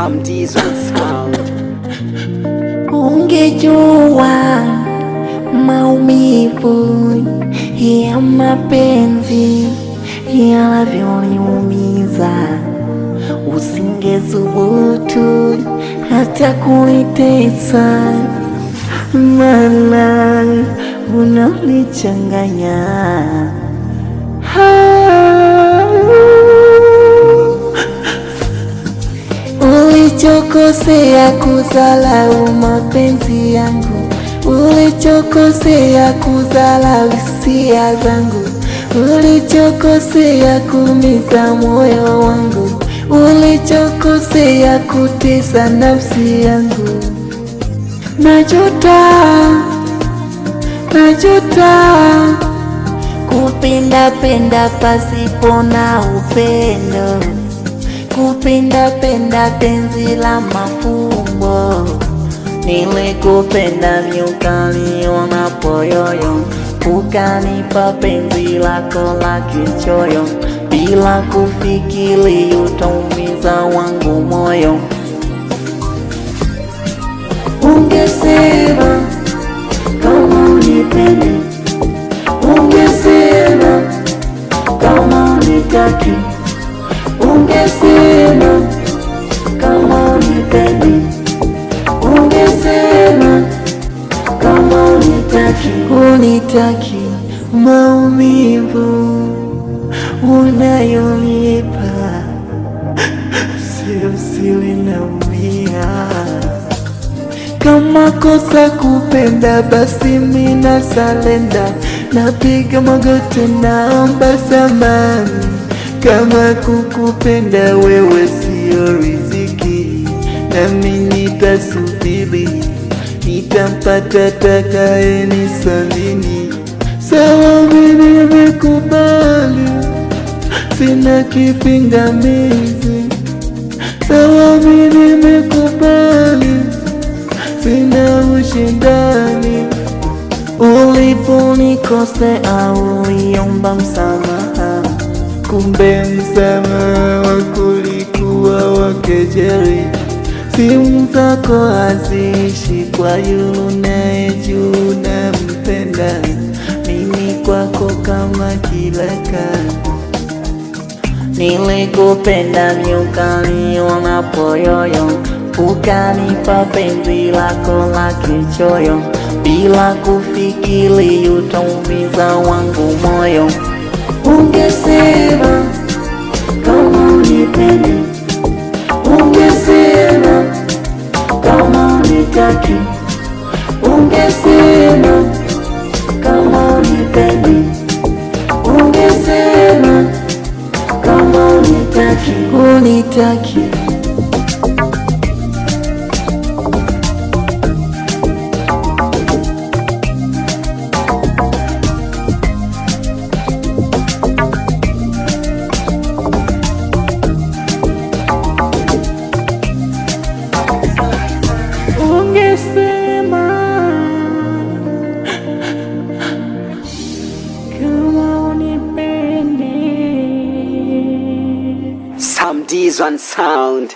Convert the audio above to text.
Some diesel sound. Ungejua maumivu ya mapenzi yanavyoniumiza, usingethubutu hata kunitesa, maana unanichanganya. Ulichokosea kudharau mapenzi yangu, ulichokosea kudharau hisia zangu, ulichokosea kuumiza moyo wangu, ulichokosea kutesa nafsi yangu. Najuta kupenda pasipo na upendo, kupenda penzi la mafumbo. Nilikupenda ukaniona poyoyo, ukanipa penzi lako la kichoyo, bila kufikiri utaumiza wangu moyo. Ungesema kama unipendi, ungesema kama unitaki, ungesema kama unipendi, ungesema kama unitaki. Maumivu unayonipa sio siri, naumia. Kama kosa kupenda, basi mina salenda, napiga magoti naomba samani. Kama kukupenda wewe sio riziki, nami nitasubiri, nitampata atakaye nisalini. Sawa, mimi nimekubali, sina kipingamizi. Sawa, mimi nimekubali, sina ushindani. Uliponikosea uliomba msamaha, kumbe msamaha wako ulikuwa wa kejeli. Simu zako haziishi kwa yule unayejua unampenda, mimi kwako kama kilaka. Nilikupenda ukaniona poyoyo, ukanipa penzi lako la kichoyo, bila kufikiri utaumiza wangu moyo. Ungesema kama unipendi, ungesema kama unitaki, ungesema kama unipendi, ungesema kama unitaki. Ungesema kama unipendi. Some diesel sound.